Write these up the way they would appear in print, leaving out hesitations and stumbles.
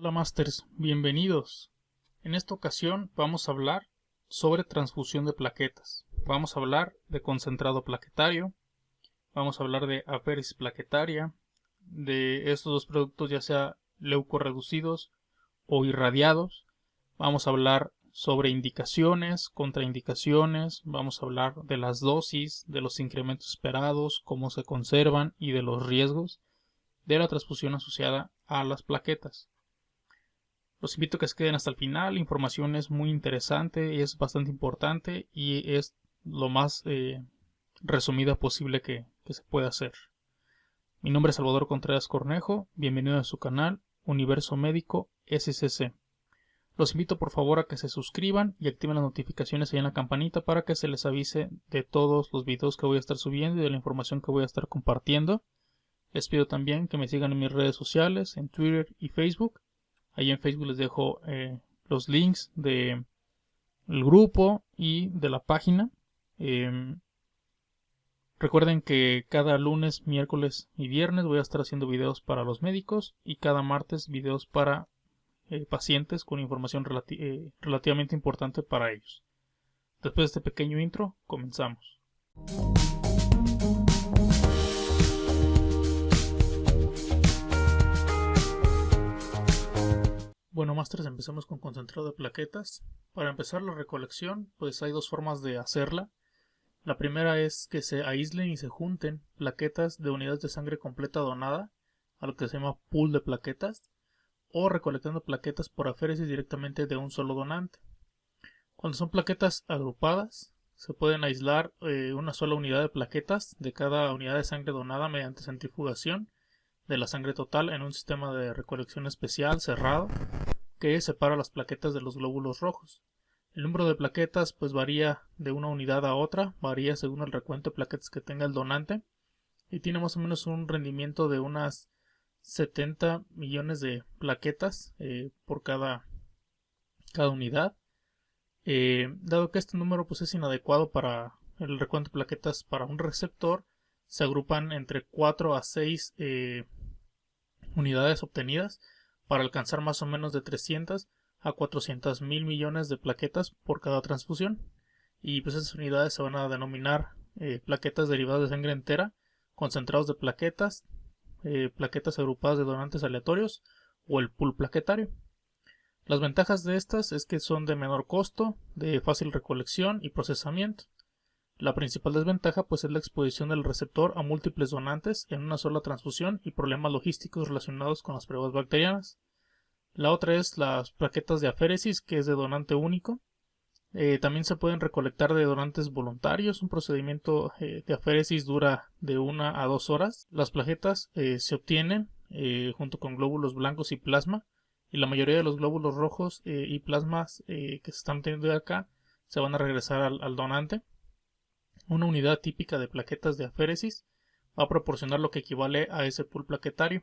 Hola Masters, bienvenidos. En esta ocasión vamos a hablar sobre transfusión de plaquetas. Vamos a hablar de concentrado plaquetario, vamos a hablar de aféresis plaquetaria, de estos dos productos ya sea leucorreducidos o irradiados. Vamos a hablar sobre indicaciones, contraindicaciones, vamos a hablar de las dosis, de los incrementos esperados, cómo se conservan y de los riesgos de la transfusión asociada a las plaquetas. Los invito a que se queden hasta el final. La información es muy interesante, es bastante importante y es lo más resumida posible que se pueda hacer. Mi nombre es Salvador Contreras Cornejo. Bienvenido a su canal Universo Médico SCC. Los invito por favor a que se suscriban y activen las notificaciones ahí en la campanita para que se les avise de todos los videos que voy a estar subiendo y de la información que voy a estar compartiendo. Les pido también que me sigan en mis redes sociales, en Twitter y Facebook. Ahí en Facebook les dejo los links del grupo y de la página. Recuerden que cada lunes, miércoles y viernes voy a estar haciendo videos para los médicos y cada martes videos para pacientes con información relativamente importante para ellos. Después de este pequeño intro, comenzamos. Bueno, Masters, empecemos con concentrado de plaquetas. Para empezar la recolección, pues hay dos formas de hacerla. La primera es que se aíslen y se junten plaquetas de unidades de sangre completa donada, a lo que se llama pool de plaquetas, o recolectando plaquetas por aféresis directamente de un solo donante. Cuando son plaquetas agrupadas, se pueden aislar una sola unidad de plaquetas de cada unidad de sangre donada mediante centrifugación de la sangre total en un sistema de recolección especial cerrado que separa las plaquetas de los glóbulos rojos. El número de plaquetas pues varía de una unidad a otra, varía según el recuento de plaquetas que tenga el donante y tiene más o menos un rendimiento de unas 70 millones de plaquetas por cada unidad. Dado que este número pues es inadecuado para el recuento de plaquetas para un receptor, se agrupan entre 4 a 6 unidades obtenidas para alcanzar más o menos de 300 a 400 mil millones de plaquetas por cada transfusión, y pues esas unidades se van a denominar plaquetas derivadas de sangre entera, concentrados de plaquetas, plaquetas agrupadas de donantes aleatorios o el pool plaquetario. Las ventajas de estas es que son de menor costo, de fácil recolección y procesamiento. La principal desventaja pues es la exposición del receptor a múltiples donantes en una sola transfusión y problemas logísticos relacionados con las pruebas bacterianas. La otra es las plaquetas de aféresis, que es de donante único. También se pueden recolectar de donantes voluntarios. Un procedimiento de aféresis dura de 1 a 2 horas. Las plaquetas se obtienen junto con glóbulos blancos y plasma, y la mayoría de los glóbulos rojos y plasmas que se están obteniendo de acá se van a regresar al donante. Una unidad típica de plaquetas de aféresis va a proporcionar lo que equivale a ese pool plaquetario.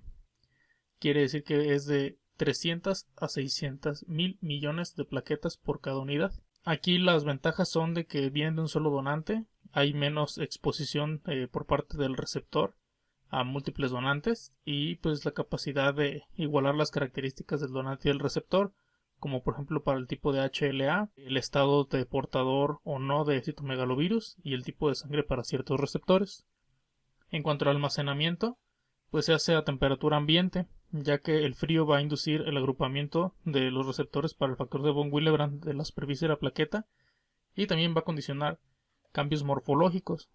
Quiere decir que es de 300 a 600 mil millones de plaquetas por cada unidad. Aquí las ventajas son de que vienen de un solo donante, hay menos exposición por parte del receptor a múltiples donantes y pues la capacidad de igualar las características del donante y del receptor, como por ejemplo para el tipo de HLA, el estado de portador o no de citomegalovirus y el tipo de sangre para ciertos receptores. En cuanto al almacenamiento, pues se hace a temperatura ambiente, ya que el frío va a inducir el agrupamiento de los receptores para el factor de von Willebrand de la superficie de la plaqueta y también va a condicionar cambios morfológicos.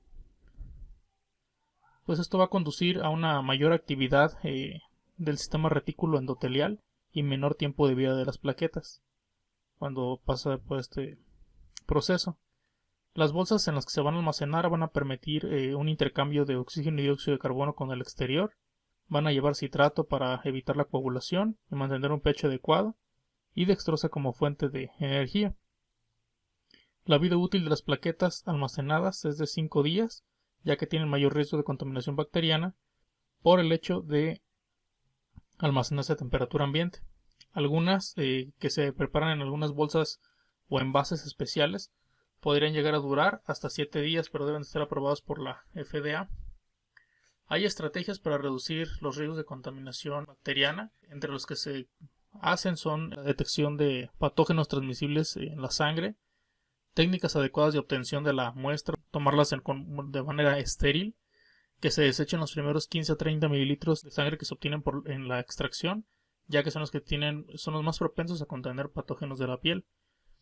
Pues esto va a conducir a una mayor actividad del sistema retículo endotelial y menor tiempo de vida de las plaquetas cuando pasa por este proceso. Las bolsas en las que se van a almacenar van a permitir un intercambio de oxígeno y dióxido de carbono con el exterior, van a llevar citrato para evitar la coagulación y mantener un pH adecuado, y dextrosa como fuente de energía. La vida útil de las plaquetas almacenadas es de 5 días, ya que tienen mayor riesgo de contaminación bacteriana por el hecho de almacenarse a temperatura ambiente. Algunas que se preparan en algunas bolsas o envases especiales podrían llegar a durar hasta 7 días, pero deben estar aprobados por la FDA. Hay estrategias para reducir los riesgos de contaminación bacteriana, entre los que se hacen son la detección de patógenos transmisibles en la sangre, técnicas adecuadas de obtención de la muestra, tomarlas de manera estéril, que se desechen los primeros 15 a 30 mililitros de sangre que se obtienen en la extracción, ya que son son los más propensos a contener patógenos de la piel.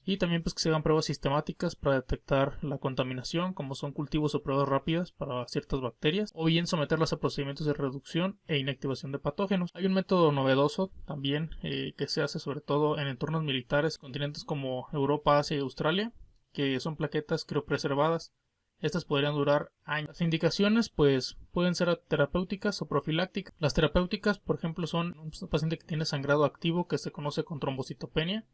Y también pues que se hagan pruebas sistemáticas para detectar la contaminación, como son cultivos o pruebas rápidas para ciertas bacterias, o bien someterlas a procedimientos de reducción e inactivación de patógenos. Hay un método novedoso también que se hace sobre todo en entornos militares, continentes como Europa, Asia y Australia, que son plaquetas criopreservadas. Estas podrían durar años. Las indicaciones pues pueden ser terapéuticas o profilácticas. Las terapéuticas, por ejemplo, son un paciente que tiene sangrado activo que se conoce con trombocitopenia,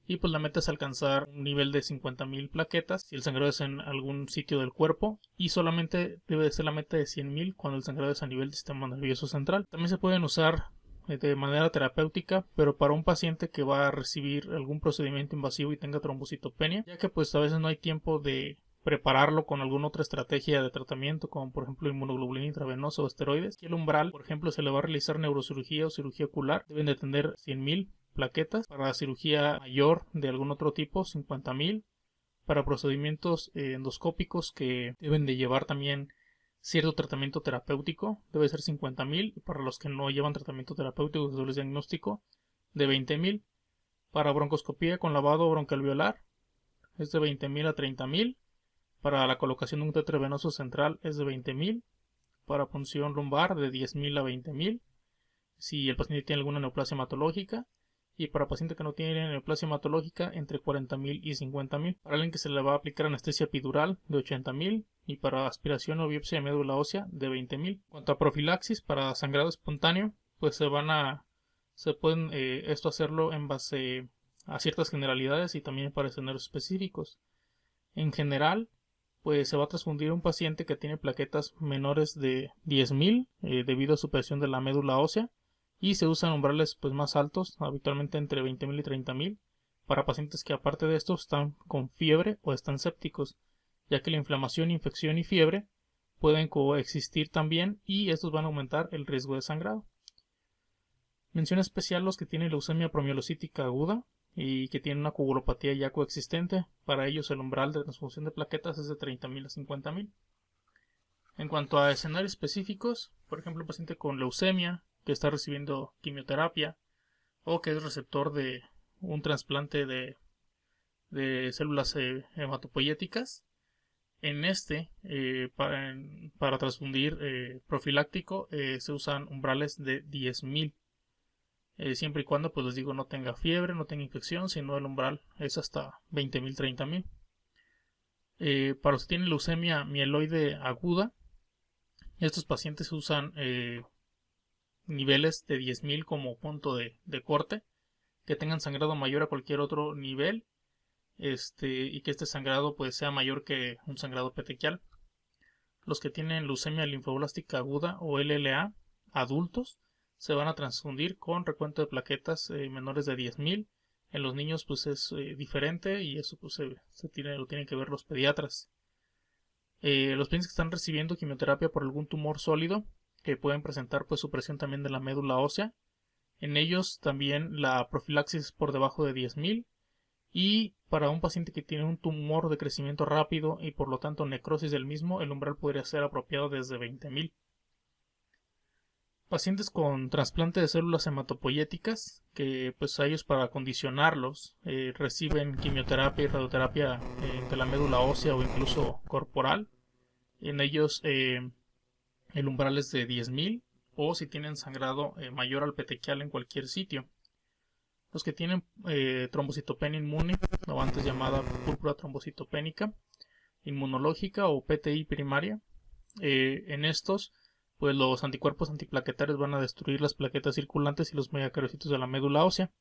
y pues la meta es alcanzar un nivel de 50.000 plaquetas si el sangrado es en algún sitio del cuerpo, y solamente debe de ser la meta de 100.000 cuando el sangrado es a nivel del sistema nervioso central. También se pueden usar de manera terapéutica, pero para un paciente que va a recibir algún procedimiento invasivo y tenga trombocitopenia, ya que pues a veces no hay tiempo de prepararlo con alguna otra estrategia de tratamiento, como por ejemplo inmunoglobulina intravenosa o esteroides. Y el umbral, por ejemplo, se le va a realizar neurocirugía o cirugía ocular, deben de tener 100.000 plaquetas. Para cirugía mayor de algún otro tipo, 50.000. Para procedimientos endoscópicos que deben de llevar también cierto tratamiento terapéutico, debe ser 50.000. Y para los que no llevan tratamiento terapéutico, que solo es diagnóstico, de 20.000. Para broncoscopía con lavado broncoalveolar es de 20.000 a 30.000. Para la colocación de un tétano venoso central es de 20.000. Para punción lumbar de 10.000 a 20.000. Si el paciente tiene alguna neoplasia hematológica. Y para paciente que no tiene neoplasia hematológica, entre 40.000 y 50.000. Para alguien que se le va a aplicar anestesia epidural, de 80.000. Y para aspiración o biopsia de médula ósea, de 20.000. En cuanto a profilaxis, para sangrado espontáneo, pues se pueden esto hacerlo en base a ciertas generalidades y también para escenarios específicos. En general, pues se va a transfundir un paciente que tiene plaquetas menores de 10.000 debido a supresión de la médula ósea, y se usan umbrales pues más altos, habitualmente entre 20.000 y 30.000, para pacientes que aparte de esto están con fiebre o están sépticos, ya que la inflamación, infección y fiebre pueden coexistir también, y estos van a aumentar el riesgo de sangrado. Mención especial los que tienen leucemia promielocítica aguda y que tienen una coagulopatía ya coexistente. Para ellos el umbral de transfusión de plaquetas es de 30.000 a 50.000. En cuanto a escenarios específicos, por ejemplo, un paciente con leucemia que está recibiendo quimioterapia o que es receptor de un trasplante de células hematopoyéticas, en para transfundir profiláctico se usan umbrales de 10.000. Siempre y cuando, pues les digo, no tenga fiebre, no tenga infección, sino el umbral es hasta 20.000, 30.000. Para los que tienen leucemia mieloide aguda, estos pacientes usan niveles de 10.000 como punto de corte, que tengan sangrado mayor a cualquier otro nivel, y que este sangrado pues sea mayor que un sangrado petequial. Los que tienen leucemia linfoblástica aguda o LLA adultos se van a transfundir con recuento de plaquetas menores de 10.000. En los niños pues es diferente, y eso pues lo tienen que ver los pediatras. Los pacientes que están recibiendo quimioterapia por algún tumor sólido, que pueden presentar pues supresión también de la médula ósea, en ellos también la profilaxis es por debajo de 10.000. Y para un paciente que tiene un tumor de crecimiento rápido y por lo tanto necrosis del mismo, el umbral podría ser apropiado desde 20.000. Pacientes con trasplante de células hematopoyéticas, que pues a ellos para acondicionarlos reciben quimioterapia y radioterapia de la médula ósea o incluso corporal. En ellos el umbral es de 10.000, o si tienen sangrado mayor al petequial en cualquier sitio. Los que tienen trombocitopenia inmune, o antes llamada púrpura trombocitopénica inmunológica o PTI primaria, en estos pues los anticuerpos antiplaquetarios van a destruir las plaquetas circulantes y los megacariocitos de la médula ósea.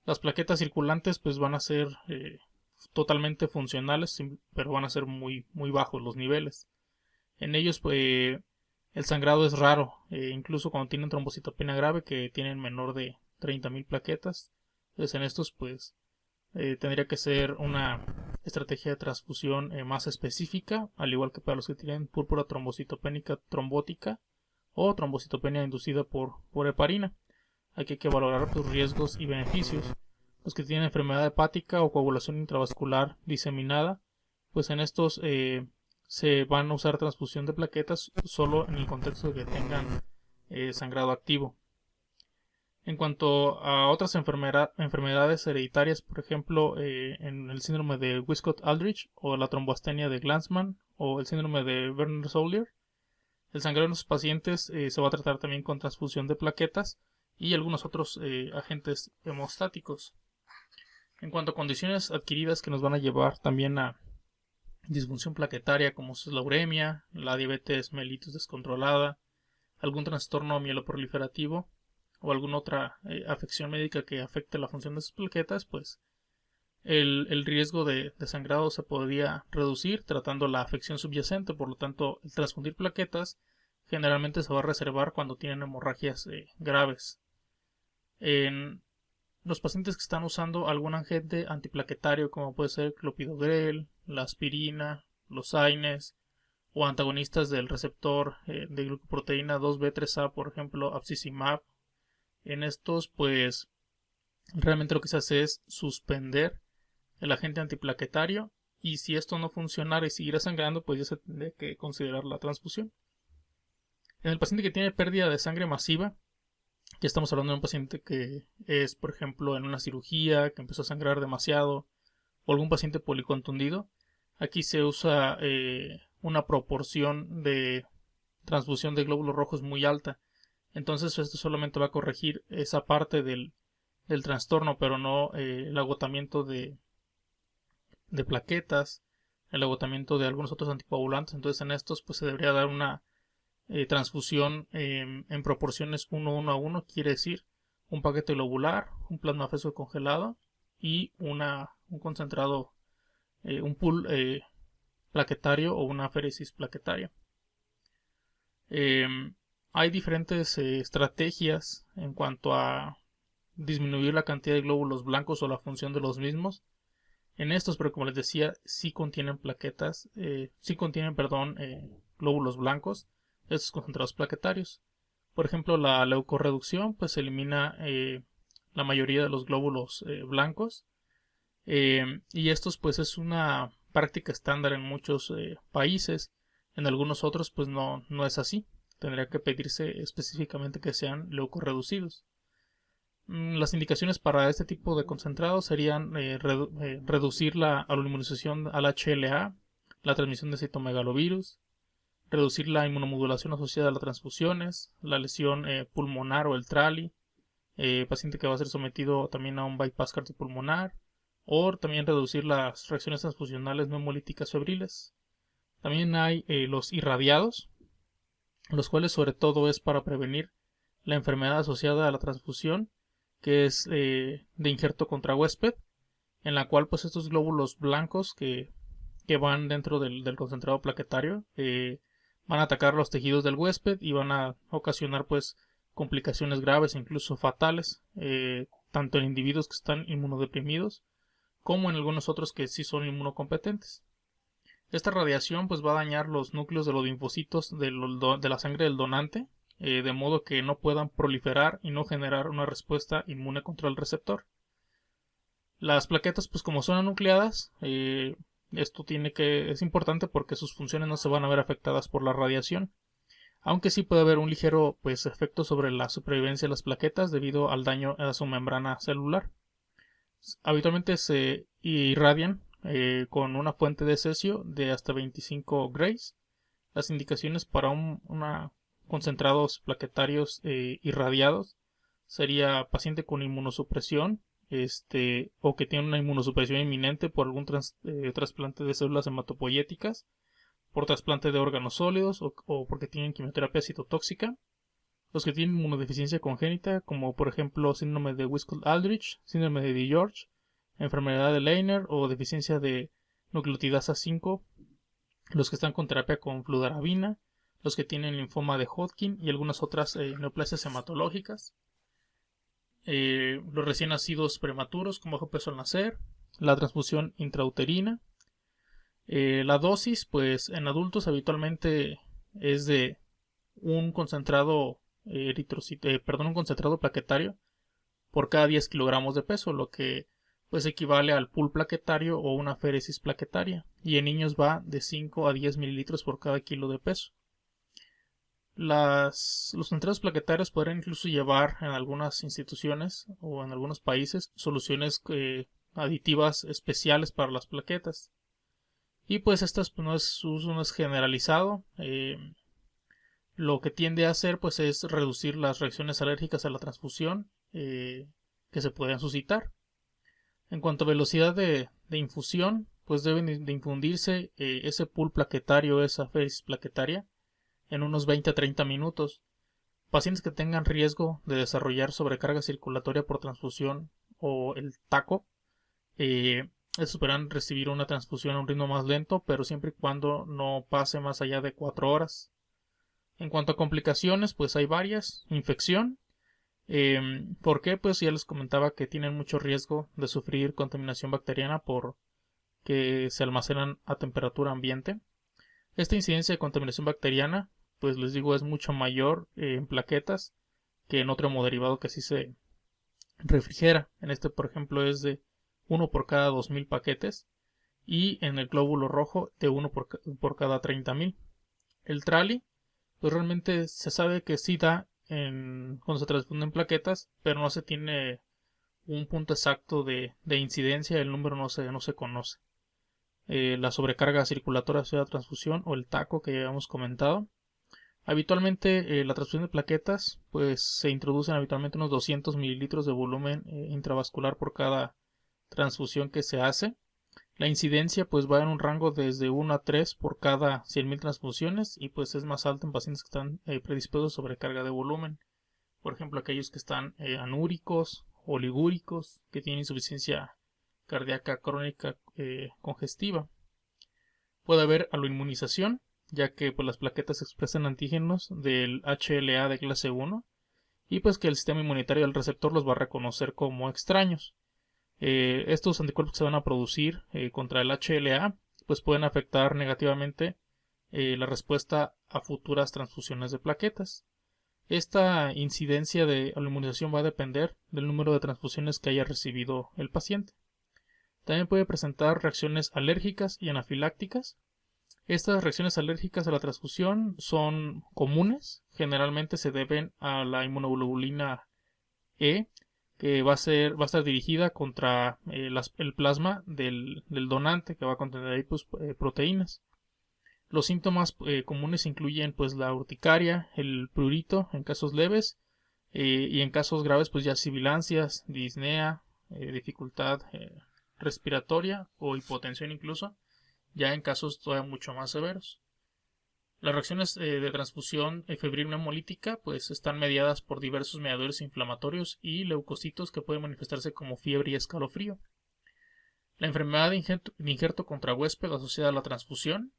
Las plaquetas circulantes pues van a ser totalmente funcionales, pero van a ser muy, muy bajos los niveles. En ellos pues el sangrado es raro, incluso cuando tienen trombocitopenia grave, que tienen menor de 30.000 plaquetas. Entonces en estos pues tendría que ser una estrategia de transfusión más específica, al igual que para los que tienen púrpura trombocitopénica trombótica o trombocitopenia inducida por heparina. Aquí hay que valorar pues, riesgos y beneficios. Los que tienen enfermedad hepática o coagulación intravascular diseminada, pues en estos se van a usar transfusión de plaquetas solo en el contexto de que tengan sangrado activo. En cuanto a otras enfermedades hereditarias, por ejemplo, en el síndrome de Wiskott-Aldrich o la tromboastenia de Glanzmann o el síndrome de Werner-Soulier, el sangrado en los pacientes se va a tratar también con transfusión de plaquetas y algunos otros agentes hemostáticos. En cuanto a condiciones adquiridas que nos van a llevar también a disfunción plaquetaria, como es la uremia, la diabetes mellitus descontrolada, algún trastorno mieloproliferativo o alguna otra afección médica que afecte la función de esas plaquetas, pues el riesgo de sangrado se podría reducir tratando la afección subyacente. Por lo tanto, el transfundir plaquetas generalmente se va a reservar cuando tienen hemorragias graves. En los pacientes que están usando algún agente antiplaquetario, como puede ser clopidogrel, la aspirina, los AINES o antagonistas del receptor de glucoproteína 2B3A, por ejemplo, abscizimab, en estos pues realmente lo que se hace es suspender el agente antiplaquetario, y si esto no funcionara y siguiera sangrando, pues ya se tendría que considerar la transfusión. En el paciente que tiene pérdida de sangre masiva, ya estamos hablando de un paciente que es, por ejemplo, en una cirugía, que empezó a sangrar demasiado, o algún paciente policontundido, aquí se usa una proporción de transfusión de glóbulos rojos muy alta. Entonces esto solamente va a corregir esa parte del trastorno, pero no el agotamiento de plaquetas, el agotamiento de algunos otros anticoagulantes. Entonces en estos pues se debería dar una transfusión en proporciones 1:1:1, quiere decir un paquete globular, un plasmafeso congelado y un concentrado, un pool plaquetario o una aféresis plaquetaria. Hay diferentes estrategias en cuanto a disminuir la cantidad de glóbulos blancos o la función de los mismos. En estos, pero como les decía, sí contienen glóbulos blancos, estos concentrados plaquetarios. Por ejemplo, la leucorreducción pues elimina la mayoría de los glóbulos blancos, y estos pues es una práctica estándar en muchos países. En algunos otros pues no es así, tendría que pedirse específicamente que sean leucorreducidos. Las indicaciones para este tipo de concentrados serían reducir la inmunización al HLA, la transmisión de citomegalovirus, reducir la inmunomodulación asociada a las transfusiones, la lesión pulmonar o el TRALI, paciente que va a ser sometido también a un bypass cardiopulmonar, o también reducir las reacciones transfusionales no hemolíticas febriles. También hay los irradiados, los cuales sobre todo es para prevenir la enfermedad asociada a la transfusión, que es de injerto contra huésped, en la cual pues estos glóbulos blancos que van dentro del concentrado plaquetario van a atacar los tejidos del huésped y van a ocasionar pues complicaciones graves e incluso fatales, tanto en individuos que están inmunodeprimidos como en algunos otros que sí son inmunocompetentes. Esta radiación pues va a dañar los núcleos de los linfocitos de la sangre del donante, de modo que no puedan proliferar y no generar una respuesta inmune contra el receptor. Las plaquetas pues como son anucleadas, esto es importante porque sus funciones no se van a ver afectadas por la radiación, aunque sí puede haber un ligero pues efecto sobre la supervivencia de las plaquetas debido al daño a su membrana celular. Habitualmente se irradian con una fuente de cesio de hasta 25 grays. Las indicaciones para concentrados plaquetarios irradiados sería paciente con inmunosupresión, o que tiene una inmunosupresión inminente por algún trasplante de células hematopoyéticas, por trasplante de órganos sólidos o porque tienen quimioterapia citotóxica. Los que tienen inmunodeficiencia congénita, como por ejemplo síndrome de Wiskott-Aldrich, síndrome de DiGeorge, enfermedad de Leiner o deficiencia de nucleotidasa 5, los que están con terapia con fludarabina, los que tienen linfoma de Hodgkin y algunas otras neoplasias hematológicas, los recién nacidos prematuros con bajo peso al nacer, la transfusión intrauterina. La dosis pues en adultos habitualmente es de un concentrado un concentrado plaquetario por cada 10 kilogramos de peso, lo que pues equivale al pool plaquetario o una féresis plaquetaria, y en niños va de 5 a 10 mililitros por cada kilo de peso. Los concentrados plaquetarios podrían incluso llevar en algunas instituciones o en algunos países soluciones aditivas especiales para las plaquetas. Y pues estas pues, su uso no es generalizado. Lo que tiende a hacer pues es reducir las reacciones alérgicas a la transfusión que se puedan suscitar. En cuanto a velocidad de infusión, pues deben de infundirse ese pool plaquetario, esa féresis plaquetaria, en unos 20 a 30 minutos. Pacientes que tengan riesgo de desarrollar sobrecarga circulatoria por transfusión o el TACO, estos podrán recibir una transfusión a un ritmo más lento, pero siempre y cuando no pase más allá de 4 horas. En cuanto a complicaciones, pues hay varias. Infección. ¿Por qué? Pues ya les comentaba que tienen mucho riesgo de sufrir contaminación bacteriana por que se almacenan a temperatura ambiente. Esta incidencia de contaminación bacteriana, pues les digo, es mucho mayor en plaquetas que en otro hemoderivado que sí se refrigera. En este, por ejemplo, es de 1 por cada 2000 paquetes y en el glóbulo rojo de 1 por cada 30.000. El trali, pues realmente se sabe que sí da cuando se transfunden plaquetas, pero no se tiene un punto exacto de incidencia, el número no se conoce. La sobrecarga circulatoria asociada a transfusión o el TACO que ya habíamos comentado. Habitualmente la transfusión de plaquetas pues se introducen habitualmente unos 200 mililitros de volumen intravascular por cada transfusión que se hace. La incidencia pues va en un rango desde 1 a 3 por cada 100.000 transfusiones y pues es más alta en pacientes que están predispuestos a sobrecarga de volumen. Por ejemplo, aquellos que están anúricos, oligúricos, que tienen insuficiencia cardíaca crónica congestiva. Puede haber aloinmunización, ya que pues, las plaquetas expresan antígenos del HLA de clase 1 y pues que el sistema inmunitario del receptor los va a reconocer como extraños. Estos anticuerpos que se van a producir contra el HLA pues pueden afectar negativamente la respuesta a futuras transfusiones de plaquetas. Esta incidencia de la inmunización va a depender del número de transfusiones que haya recibido el paciente. También puede presentar reacciones alérgicas y anafilácticas. Estas reacciones alérgicas a la transfusión son comunes, generalmente se deben a la inmunoglobulina E, que va a estar dirigida contra el plasma del donante, que va a contener ahí pues, proteínas. Los síntomas comunes incluyen pues la urticaria, el prurito en casos leves y en casos graves pues ya sibilancias, disnea, dificultad respiratoria o hipotensión incluso, ya en casos todavía mucho más severos. Las reacciones de transfusión febril no hemolítica pues están mediadas por diversos mediadores inflamatorios y leucocitos que pueden manifestarse como fiebre y escalofrío. La enfermedad de injerto contra huésped asociada a la transfusión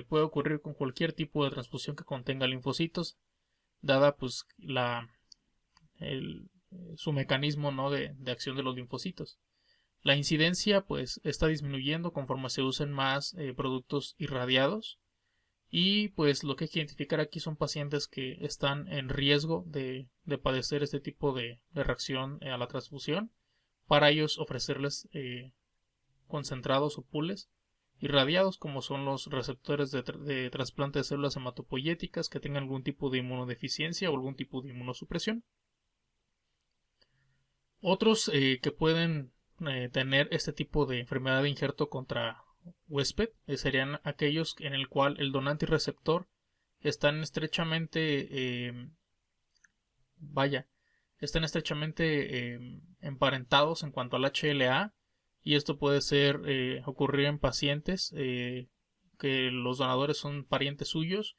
puede ocurrir con cualquier tipo de transfusión que contenga linfocitos, dada pues su mecanismo, ¿no? de acción de los linfocitos. La incidencia pues está disminuyendo conforme se usen más productos irradiados y pues lo que hay que identificar aquí son pacientes que están en riesgo de padecer este tipo de reacción a la transfusión. Para ellos ofrecerles concentrados o pools irradiados como son los receptores de trasplante de células hematopoyéticas que tengan algún tipo de inmunodeficiencia o algún tipo de inmunosupresión. Otros que pueden tener este tipo de enfermedad de injerto contra huésped serían aquellos en el cual el donante y receptor están estrechamente emparentados en cuanto al HLA, y esto puede ocurrir en pacientes que los donadores son parientes suyos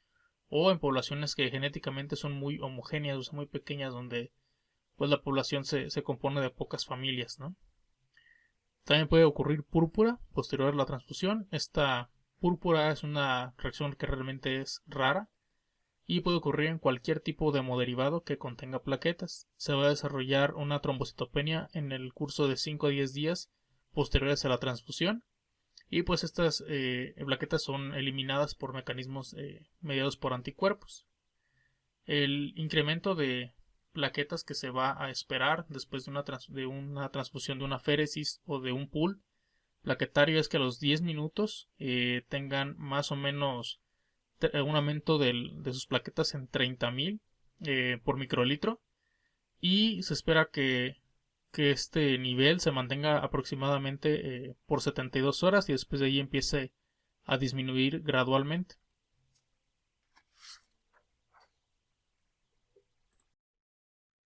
o en poblaciones que genéticamente son muy homogéneas, o sea, muy pequeñas, donde pues la población se compone de pocas familias, ¿no? También puede ocurrir púrpura posterior a la transfusión. Esta púrpura es una reacción que realmente es rara y puede ocurrir en cualquier tipo de hemoderivado que contenga plaquetas. Se va a desarrollar una trombocitopenia en el curso de 5 a 10 días posteriores a la transfusión y pues estas plaquetas son eliminadas por mecanismos mediados por anticuerpos. El incremento de plaquetas que se va a esperar después de una transfusión de una féresis o de un pool plaquetario es que a los 10 minutos tengan más o menos un aumento de sus plaquetas en 30.000 por microlitro, y se espera que este nivel se mantenga aproximadamente por 72 horas y después de ahí empiece a disminuir gradualmente.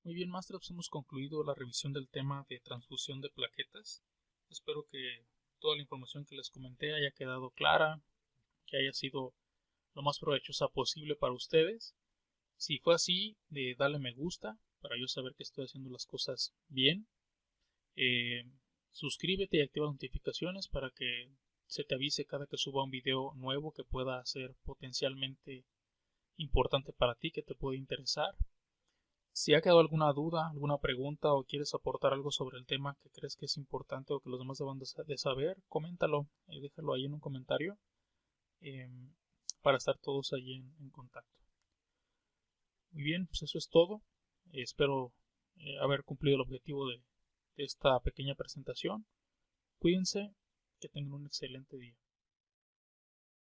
Muy bien, Master, pues hemos concluido la revisión del tema de transfusión de plaquetas. Espero que toda la información que les comenté haya quedado clara, que haya sido lo más provechosa posible para ustedes. Si fue así, dale me gusta para yo saber que estoy haciendo las cosas bien. Eh, Suscríbete y activa notificaciones para que se te avise cada que suba un video nuevo que pueda ser potencialmente importante para ti, que te puede interesar. Si ha quedado alguna duda, alguna pregunta o quieres aportar algo sobre el tema que crees que es importante o que los demás deban de saber, coméntalo, déjalo ahí en un comentario eh, para estar todos allí en contacto. Muy bien, pues eso es todo. Espero haber cumplido el objetivo de esta pequeña presentación. Cuídense, que tengan un excelente día.